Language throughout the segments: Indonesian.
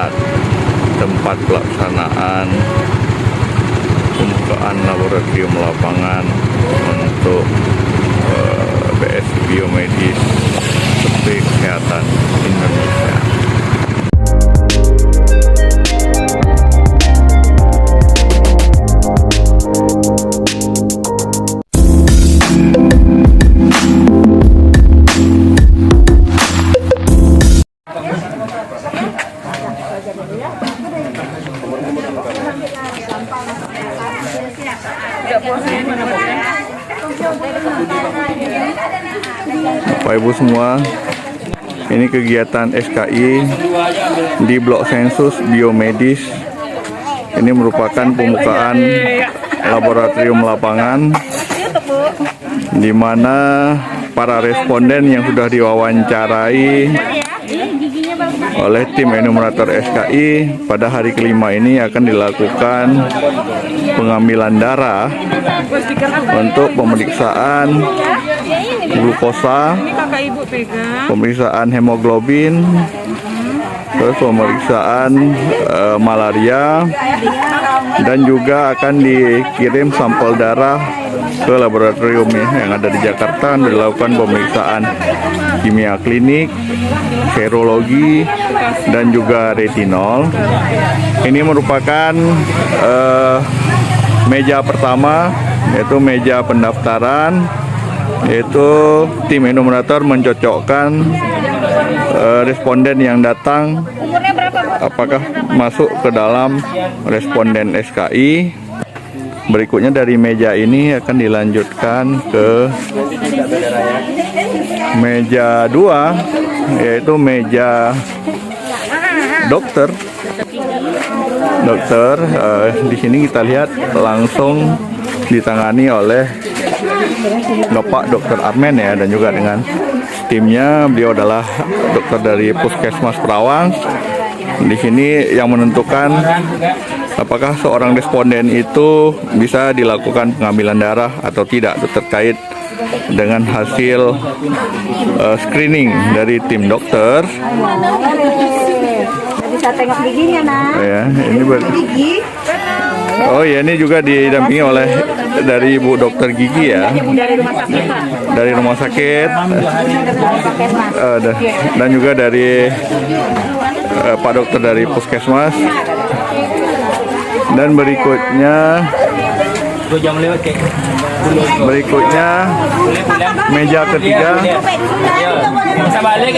melihat tempat pelaksanaan pembukaan laboratorium lapangan untuk BS Biomedis Seperti Kesehatan Indonesia. Bapak Ibu semua, ini kegiatan SKI di Blok Sensus Biomedis. Ini merupakan pembukaan laboratorium lapangan di mana para responden yang sudah diwawancarai oleh tim enumerator SKI pada hari kelima ini akan dilakukan pengambilan darah untuk pemeriksaan glukosa, pemeriksaan hemoglobin, terus pemeriksaan malaria, dan juga akan dikirim sampel darah ke laboratorium yang ada di Jakarta dan dilakukan pemeriksaan kimia klinik, serologi, dan juga retinol. Ini merupakan meja pertama, yaitu meja pendaftaran, yaitu tim enumerator mencocokkan responden yang datang apakah masuk ke dalam responden SKI. Berikutnya dari meja ini akan dilanjutkan ke meja 2, yaitu meja dokter. Di sini kita lihat langsung ditangani oleh Bapak Dr. Armen ya, dan juga dengan timnya. Beliau adalah dokter dari Puskesmas Perawang. Di sini yang menentukan apakah seorang responden itu bisa dilakukan pengambilan darah atau tidak, terkait dengan hasil screening dari tim dokter. Bisa tengok giginya, Nak. Ya, ini Gigi. Oh ya, ini juga didampingi oleh dari Bu Dokter Gigi ya. Dari rumah sakit, Pak. Dari rumah sakit. Dan juga dari Pak Dokter dari Puskesmas. Dan berikutnya meja ketiga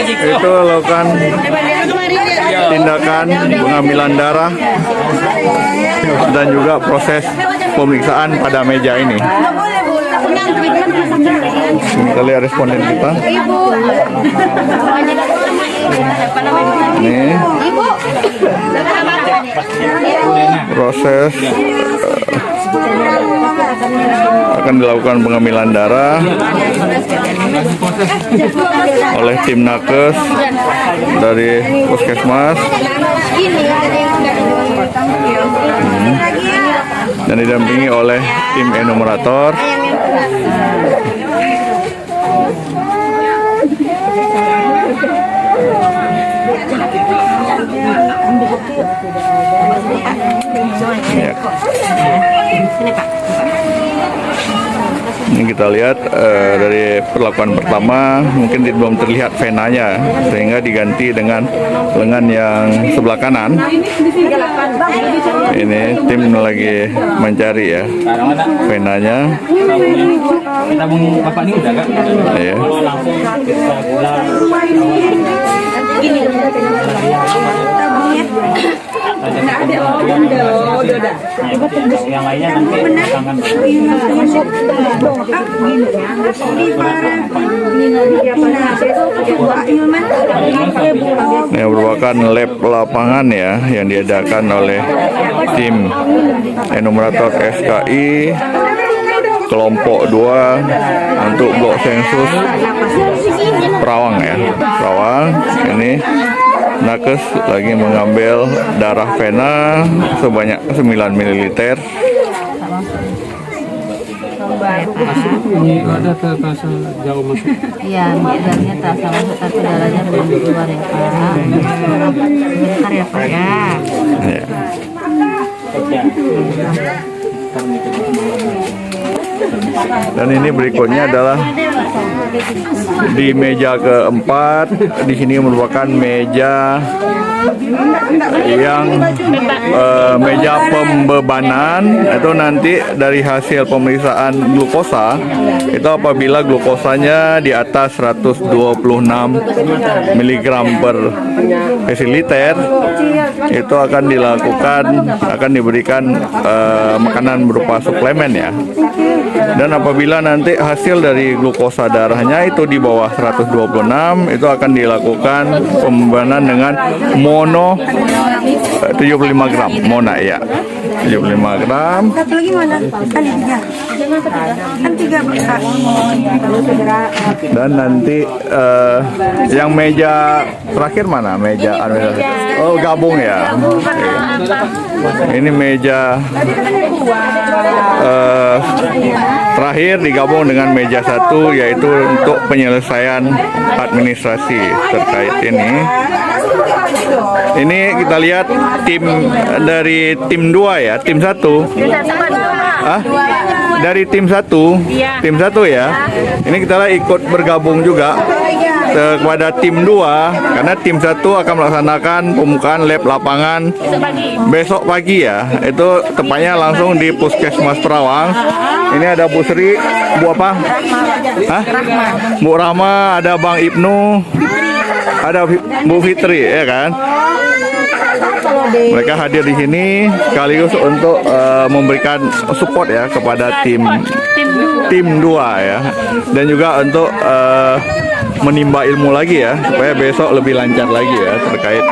itu lakukan tindakan pengambilan darah dan juga proses pemeriksaan pada meja ini. Kita lihat responden kita. Ini proses akan dilakukan pengambilan darah oleh tim nakes dari Puskesmas dan didampingi oleh tim enumerator. Ya. Ini kita lihat dari perlakuan pertama mungkin belum terlihat venanya, sehingga diganti dengan lengan yang sebelah kanan. Ini tim lagi mencari ya venanya. Ya. Yang lainnya nanti ini merupakan lab lapangan ya yang diadakan oleh tim enumerator SKI kelompok 2 untuk Blok Sensus Perawang ya. Perawang ini nakes lagi mengambil darah vena sebanyak 9 ml. Ini ada terasa jauh masuk. Iya, darahnya terasa masuk tapi darahnya belum keluar ya Pak. Sebentar ya Pak ya. Ya. Dan ini berikutnya adalah di meja keempat. Di sini merupakan meja yang meja pembebanan. Itu nanti dari hasil pemeriksaan glukosa, itu apabila glukosanya di atas 126 mg per desiliter, itu akan diberikan makanan berupa suplemen ya. Dan apabila nanti hasil dari glukosa darahnya itu di bawah 126, itu akan dilakukan pembebanan dengan mono 75 gram, mona ya, 75 gram. Satu lagi mana? Kali 3. Kan 3 Pak. Dan nanti yang meja terakhir mana? Meja administrasi. Oh, gabung ya. Ini meja terakhir digabung dengan meja 1, yaitu untuk penyelesaian administrasi terkait ini. Ini kita lihat tim dari tim 2 ya, tim 1. Hah? Dari tim 1, tim 1 ya. Ini kita ikut bergabung juga kepada tim 2, karena tim 1 akan melaksanakan pembukaan lab lapangan besok pagi ya. Itu tepatnya langsung di Puskesmas Perawang. Ini ada Bu Sri, Bu apa? Hah? Bu Rahma, ada Bang Ibnu, ada Bu Fitri ya kan. Mereka hadir di sini sekaligus untuk memberikan support ya kepada tim 2 ya, dan juga untuk menimba ilmu lagi ya, supaya besok lebih lancar lagi ya terkait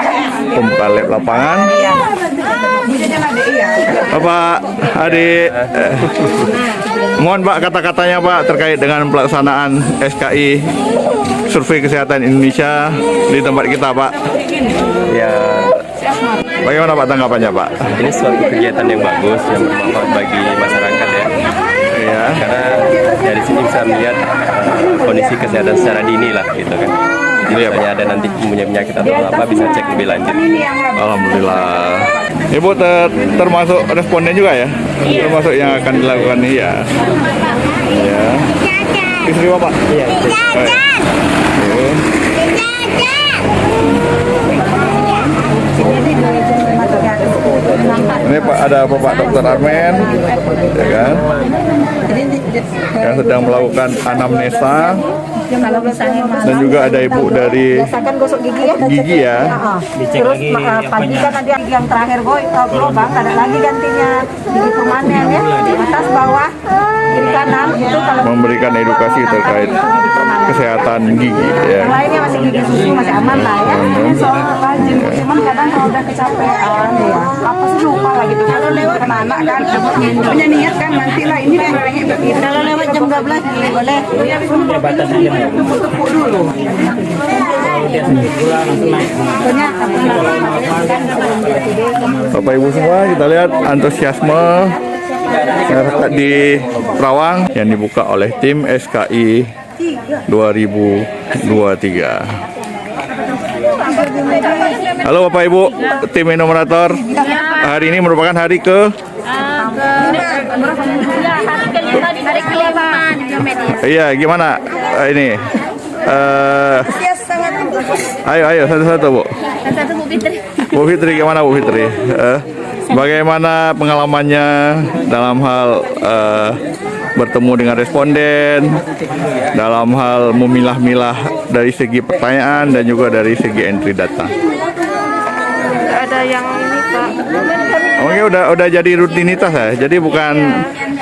pembukaan lab lapangan. Bapak, adik, mohon Pak kata-katanya Pak terkait dengan pelaksanaan SKI Survei Kesehatan Indonesia di tempat kita Pak. Ya, Bagaimana Pak tanggapannya Pak? ini suatu kegiatan yang bagus, yang bermanfaat bagi masyarakat ya. Iya. Karena dari sini bisa melihat kondisi kesehatan secara dini lah gitu kan. Jadi Iya, misalnya ada nanti punya penyakit atau apa bisa cek lebih lanjut. Alhamdulillah. Ibu termasuk responden juga ya? Termasuk yang akan dilakukan ini ya. Ya. Istri Bapak? Iya. Ini Pak, ada Bapak Dr. Armen, ya kan? Yang sedang melakukan anamnesa. Dan juga ada ibu dari Biasakan gosok gigi ya. gigi ya. Terus pagi kan ada yang terakhir Bang, ada lagi gantinya gigi permanen ya. Atas bawah kiri kanan itu kalau Memberikan edukasi terkait kesehatan gigi ya. yang lainnya masih gigi susu masih aman lah ya. Soal rajin, cuman kadang kalau udah kecapean ya apa sih lupa lah gitu. Kalau lewat anak kan punya niat kan nanti lah ini kan kalau lewat jam 12 boleh. Tepuk dulu. Bapak Ibu semua, kita lihat antusiasme masyarakat di Perawang yang dibuka oleh tim SKI 2023. Halo Bapak Ibu, tim enumerator. Hari ini merupakan hari ke Hari kelima di biomedia. iya, gimana ini? Ayo satu-satu Bu. Satu Bu Fitri. Bu Fitri, gimana Bu Fitri? Bagaimana pengalamannya dalam hal bertemu dengan responden, dalam hal memilah-milah dari segi pertanyaan dan juga dari segi entry data? Ada yang ini Pak. Oke, udah jadi rutinitas ya. Jadi bukan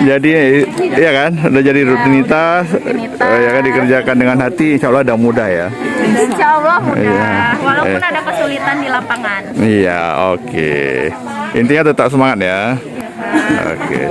jadi iya kan? Udah jadi rutinitas, ya kan, dikerjakan dengan hati, insya Allah ada mudah ya. Insya Allah mudah. Iya. Walaupun ada kesulitan di lapangan. Iya, oke. Intinya tetap semangat ya. Oke.